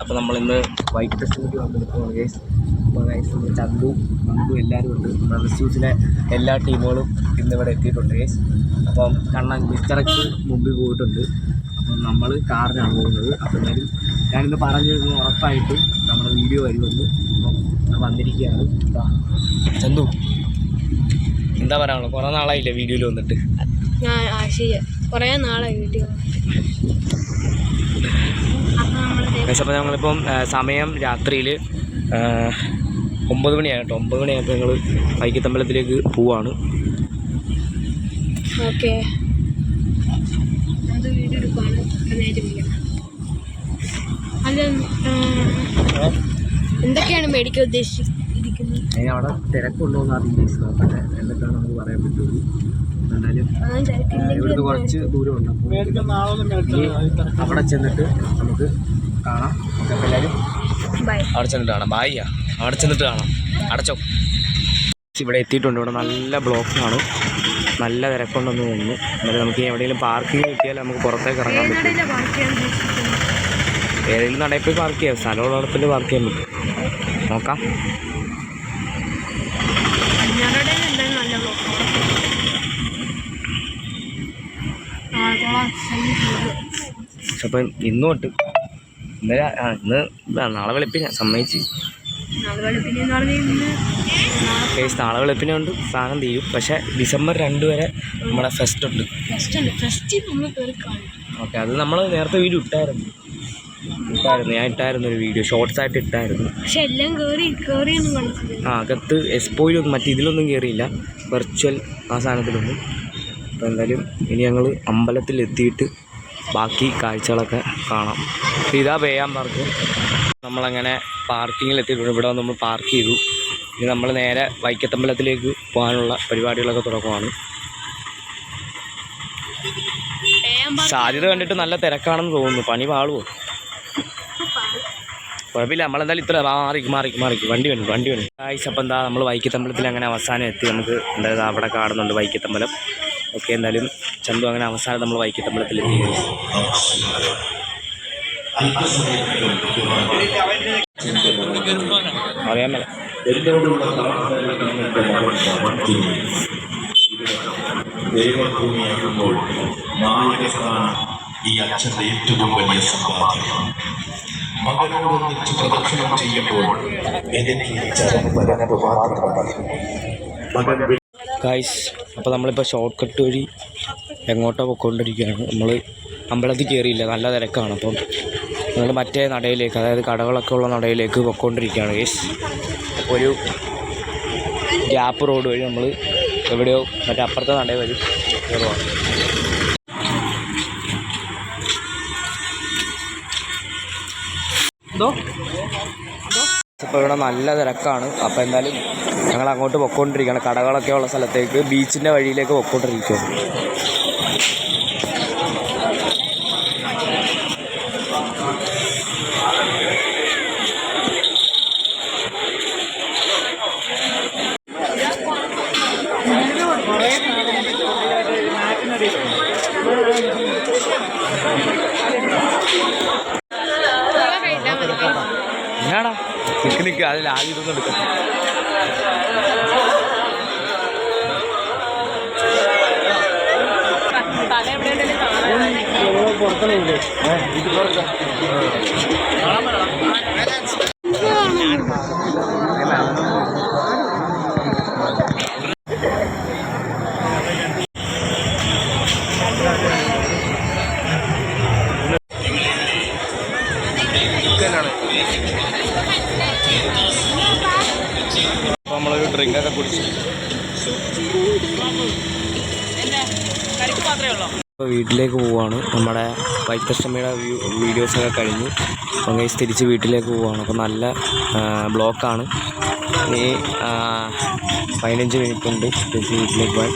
അപ്പോൾ നമ്മളിന്ന് വൈകിട്ട് സ്റ്റൂഡിയോ വന്നിരിക്കുകയാണ് ഗൈസ്. അപ്പോൾ ഗൈസ് ചന്തു എല്ലാവരും ഉണ്ട്. ബ്രദേഴ്സ് ജ്യൂസിലെ എല്ലാ ടീമുകളും ഇന്നിവിടെ എത്തിയിട്ടുണ്ട് ഗൈസ്. അപ്പം കണ്ണൻ മിസ്റ്റർ എക്സ് മുമ്പിൽ പോയിട്ടുണ്ട്. അപ്പം നമ്മൾ കാറിനാണ് പോകുന്നത്. അപ്പോൾ എന്തായാലും ഞാനിന്ന് പറഞ്ഞിരുന്നു ഉറപ്പായിട്ടും നമ്മുടെ വീഡിയോ വരുമെന്ന്. അപ്പം വന്നിരിക്കുകയാണ്. ചന്തു എന്താ പറയാനുള്ളത്? കുറേ നാളായില്ലേ വീഡിയോയിൽ വന്നിട്ട്? ശരി, കുറേ നാളായി വീഡിയോ. അപ്പോൾ ഞങ്ങളിപ്പം സമയം രാത്രിയിൽ 9 മണിയാണ് കേട്ടോ. 9 മണിയായപ്പോൾ ഞങ്ങൾ വൈക്കത്തമ്പലത്തിലേക്ക് പോവാണ്. ഓക്കെ, വീഡിയോ എടുക്കുവാണ്. അല്ല, എന്തൊക്കെയാണ് മേടിക്കാൻ ഉദ്ദേശിച്ചിരിക്കുന്നത്? അതിന് അവിടെ തിരക്കുണ്ടോ എന്ന് അറിയില്ല. നോക്കട്ടെ എന്തൊക്കെയാണ് നമുക്ക് പറയാൻ പറ്റുള്ളൂ. എന്നാലും ഇവിടുന്ന് കുറച്ച് ദൂരമുണ്ട്. അവിടെ ചെന്നിട്ട് നമുക്ക് കാണാം. അപ്പോൾ എല്ലാവരും അവിടെ ചെന്നിട്ട് കാണാം. ബായിയാ, അവിടെ ചെന്നിട്ട് കാണാം. അടച്ചോ. ഇവിടെ എത്തിയിട്ടുണ്ട്. ഇവിടെ നല്ല ബ്ലോക്കാണ്, നല്ല തിരക്കുണ്ടെന്ന് തോന്നുന്നു. എന്നാലും നമുക്ക് എവിടെയെങ്കിലും പാർക്കിങ് കിട്ടിയാൽ നമുക്ക് പുറത്തേക്ക് ഇറങ്ങാൻ പറ്റും. ഏതെങ്കിലും നടയിൽ പോയി പാർക്ക് ചെയ്യാം. സ്ഥലമുള്ളിടത്തിൽ പാർക്ക് ചെയ്യാൻ പറ്റും. നോക്കാം. അപ്പം ഇന്ന് തൊട്ട് ഇന്ന് നാളെ വെളുപ്പിന് സമ്മതിച്ച് നാളെ വെളുപ്പിനുണ്ട് സാധനം തീരും. പക്ഷേ ഡിസംബർ 2 വരെ നമ്മുടെ ഫെസ്റ്റ് ഉണ്ട്. ഓക്കെ, അത് നമ്മൾ നേരത്തെ വീഡിയോ ഇട്ടായിരുന്നു. ഞാൻ ഇട്ടായിരുന്നു ഒരു വീഡിയോ, ഷോർട്സ് ആയിട്ട് ഇട്ടായിരുന്നു. അകത്ത് എക്സ്പോയിലൊന്നും മറ്റേ ഇതിലൊന്നും കയറിയില്ല, വെർച്വൽ ആ സാധനത്തിലൊന്നും. അപ്പോൾ എന്തായാലും ഇനി ഞങ്ങൾ അമ്പലത്തിലെത്തിയിട്ട് ബാക്കി കാഴ്ചകളൊക്കെ കാണാം. ഇതാ പേയാൻ പാർക്ക്. നമ്മളങ്ങനെ പാർക്കിങ്ങിൽ എത്തിയിട്ടുണ്ട്. ഇവിടെ വന്ന് നമ്മൾ പാർക്ക് ചെയ്തു. ഇനി നമ്മൾ നേരെ വൈക്കത്തമ്പലത്തിലേക്ക് പോകാനുള്ള പരിപാടികളൊക്കെ തുടക്കമാണ്. സാധ്യത കണ്ടിട്ട് നല്ല തിരക്കാണെന്ന് തോന്നുന്നു. പണി പാളുമോ? കുഴപ്പമില്ല, നമ്മളെന്തായാലും ഇത്ര മാറിക്ക് വണ്ടി വേണം. ആഴ്ച അപ്പം എന്താ നമ്മൾ വൈക്കത്തമ്പലത്തിൽ അങ്ങനെ അവസാനം എത്തി. നമുക്ക് എന്തായാലും അവിടെ കാണുന്നുണ്ട് വൈക്കത്തമ്പലം. ഓക്കെ, എന്തായാലും ചന്തു അങ്ങനെ അവസാനം നമ്മൾ വൈക്കത്തമ്പലത്തിലെത്തി. അറിയാൻ മേല ദേവഭൂമിയാകുമ്പോൾ ഈ അച്ഛൻ്റെ ഏറ്റവും വലിയ സമ്പാദ്യം. മകനോടൊന്നിച്ച് പ്രദക്ഷിണം ചെയ്യുമ്പോൾ ഗൈസ്, അപ്പോൾ നമ്മളിപ്പോൾ ഷോർട്ട് കട്ട് വഴി എങ്ങോട്ടോ പൊയ്ക്കൊണ്ടിരിക്കുകയാണ്. നമ്മൾ അമ്പലത്തിൽ കയറിയില്ല, നല്ല തിരക്കാണ്. അപ്പം നമ്മൾ മറ്റേ നടയിലേക്ക്, അതായത് കടകളൊക്കെ ഉള്ള നടയിലേക്ക് പൊയ്ക്കൊണ്ടിരിക്കുകയാണ് ഗൈസ്. അപ്പോൾ ഒരു ഗ്യാപ്പ് റോഡ് വഴി നമ്മൾ എവിടെയോ മറ്റേ അപ്പുറത്തെ നടയിൽ വഴി കയറുവാണ്. ഇപ്പോൾ ഇവിടെ നല്ല തിരക്കാണ്. അപ്പോൾ എന്തായാലും ഞങ്ങൾ അങ്ങോട്ട് പൊയ്ക്കൊണ്ടിരിക്കുകയാണ്. കടകളൊക്കെ ഉള്ള സ്ഥലത്തേക്ക്, ബീച്ചിൻ്റെ വഴിയിലേക്ക് പൊയ്ക്കൊണ്ടിരിക്കുകയാണ്. എന്നാടാ പിക്നിക്ക്, അതിൽ ആദ്യം ഇതൊന്നും എടുക്കാം. പുറത്തുനിന്നുണ്ട് അപ്പോൾ നമ്മളൊരു ഡ്രിങ്കൊക്കെ കുടിച്ചു. ഇപ്പോൾ വീട്ടിലേക്ക് പോവുകയാണ്. നമ്മുടെ വൈക്കത്തഷ്ടമിയുടെ വീഡിയോസൊക്കെ കഴിഞ്ഞ് അങ്ങനെ തിരിച്ച് വീട്ടിലേക്ക് പോവുകയാണ്. അപ്പോൾ നല്ല ബ്ലോക്കാണ്. ഇനി 15 മിനിറ്റ് ഉണ്ട് തിരിച്ച് വീട്ടിലേക്ക് പോകാൻ.